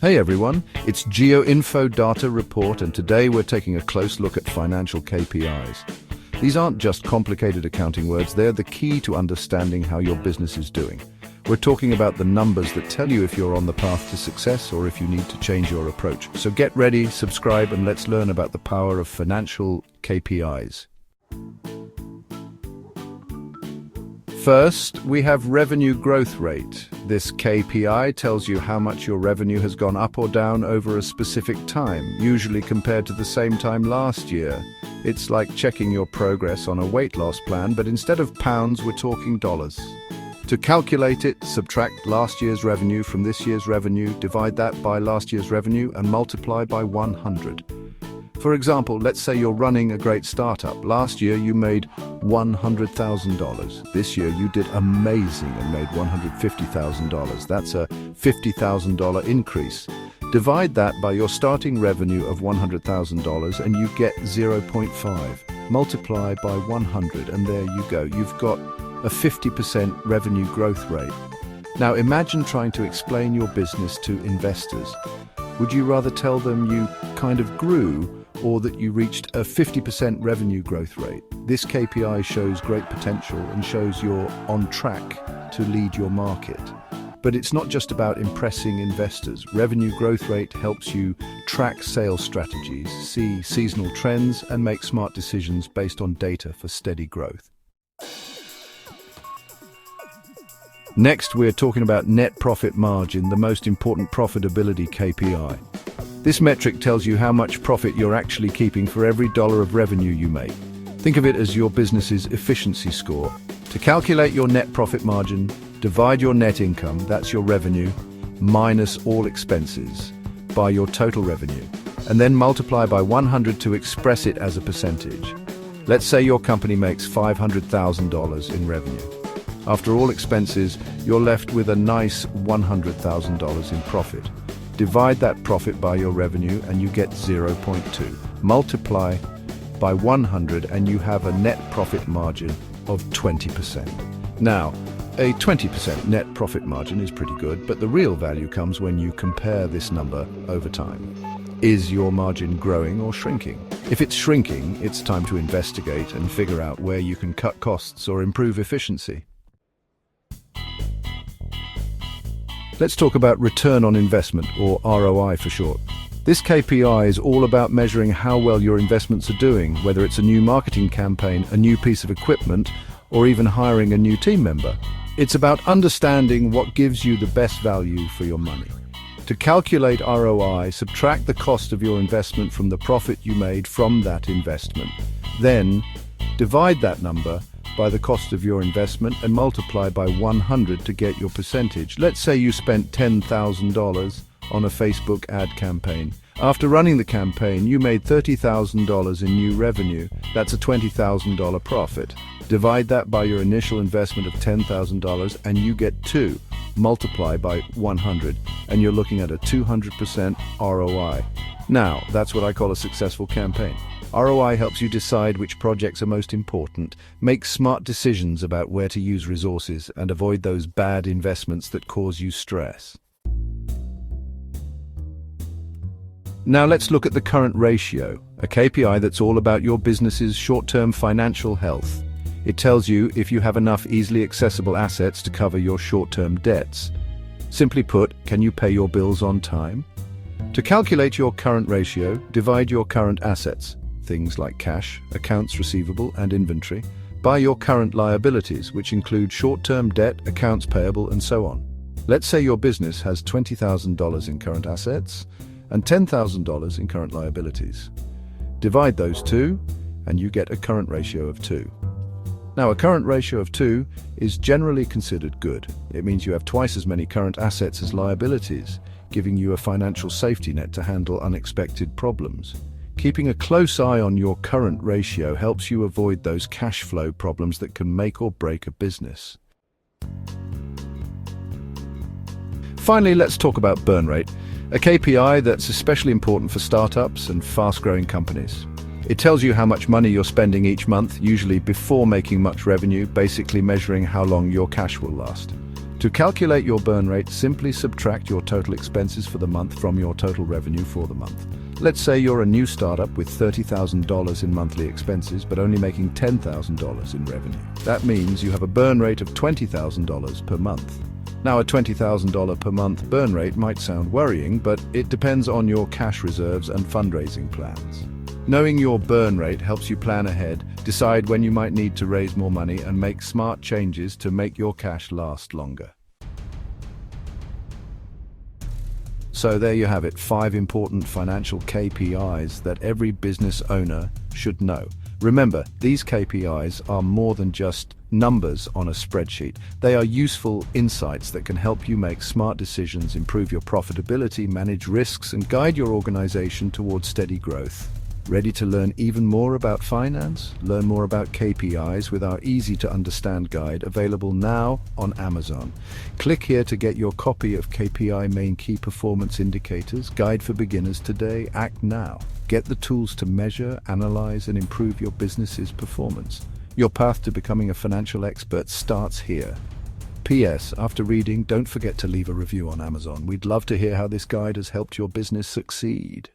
Hey everyone, it's GeoInfo Data Report, and today we're taking a close look at financial KPIs. These aren't just complicated accounting words, they're the key to understanding how your business is doing. We're talking about the numbers that tell you if you're on the path to success or if you need to change your approach. So get ready, subscribe, and let's learn about the power of financial KPIs. First, we have revenue growth rate. This KPI tells you how much your revenue has gone up or down over a specific time, usually compared to the same time last year. It's like checking your progress on a weight loss plan, but instead of pounds, we're talking dollars. To calculate it, subtract last year's revenue from this year's revenue, divide that by last year's revenue, and multiply by 100. For example, let's say you're running a great startup. Last year you made $100,000. This year you did amazing and made $150,000. That's a $50,000 increase. Divide that by your starting revenue of $100,000 and you get 0.5. Multiply by 100 and there you go. You've got a 50% revenue growth rate. Now imagine trying to explain your business to investors. Would you rather tell them you kind of grew or that you reached a 50% revenue growth rate? This KPI shows great potential and shows you're on track to lead your market. But it's not just about impressing investors. Revenue growth rate helps you track sales strategies, see seasonal trends, and make smart decisions based on data for steady growth. Next, we're talking about net profit margin, the most important profitability KPI. This metric tells you how much profit you're actually keeping for every dollar of revenue you make. Think of it as your business's efficiency score. To calculate your net profit margin, divide your net income, that's your revenue, minus all expenses, by your total revenue, and then multiply by 100 to express it as a percentage. Let's say your company makes $500,000 in revenue. After all expenses, you're left with a nice $100,000 in profit. Divide that profit by your revenue and you get 0.2. Multiply by 100 and you have a net profit margin of 20%. Now, a 20% net profit margin is pretty good, but the real value comes when you compare this number over time. Is your margin growing or shrinking? If it's shrinking, it's time to investigate and figure out where you can cut costs or improve efficiency. Let's talk about return on investment, or ROI for short. This KPI is all about measuring how well your investments are doing, whether it's a new marketing campaign, a new piece of equipment, or even hiring a new team member. It's about understanding what gives you the best value for your money. To calculate ROI, subtract the cost of your investment from the profit you made from that investment. Then, divide that number by the cost of your investment and multiply by 100 to get your percentage. Let's say you spent $10,000 on a Facebook ad campaign. After running the campaign, you made $30,000 in new revenue. That's a $20,000 profit. Divide that by your initial investment of $10,000 and you get 2. Multiply by 100 and you're looking at a 200% ROI. Now, that's what I call a successful campaign. ROI helps you decide which projects are most important, make smart decisions about where to use resources, and avoid those bad investments that cause you stress. Now let's look at the current ratio, a KPI that's all about your business's short-term financial health. It tells you if you have enough easily accessible assets to cover your short-term debts. Simply put, can you pay your bills on time? To calculate your current ratio, divide your current assets, things like cash, accounts receivable, and inventory, by your current liabilities, which include short-term debt, accounts payable, and so on. Let's say your business has $20,000 in current assets and $10,000 in current liabilities. Divide those two, and you get a current ratio of 2. Now, a current ratio of 2 is generally considered good. It means you have twice as many current assets as liabilities, giving you a financial safety net to handle unexpected problems. Keeping a close eye on your current ratio helps you avoid those cash flow problems that can make or break a business. Finally, let's talk about burn rate, a KPI that's especially important for startups and fast-growing companies. It tells you how much money you're spending each month, usually before making much revenue, basically measuring how long your cash will last. To calculate your burn rate, simply subtract your total expenses for the month from your total revenue for the month. Let's say you're a new startup with $30,000 in monthly expenses, but only making $10,000 in revenue. That means you have a burn rate of $20,000 per month. Now, a $20,000 per month burn rate might sound worrying, but it depends on your cash reserves and fundraising plans. Knowing your burn rate helps you plan ahead, decide when you might need to raise more money, and make smart changes to make your cash last longer. So there you have it, 5 important financial KPIs that every business owner should know. Remember, these KPIs are more than just numbers on a spreadsheet. They are useful insights that can help you make smart decisions, improve your profitability, manage risks, and guide your organization towards steady growth. Ready to learn even more about finance? Learn more about KPIs with our easy-to-understand guide, available now on Amazon. Click here to get your copy of KPI Main Key Performance Indicators, Guide for Beginners today. Act now. Get the tools to measure, analyze, and improve your business's performance. Your path to becoming a financial expert starts here. P.S. After reading, don't forget to leave a review on Amazon. We'd love to hear how this guide has helped your business succeed.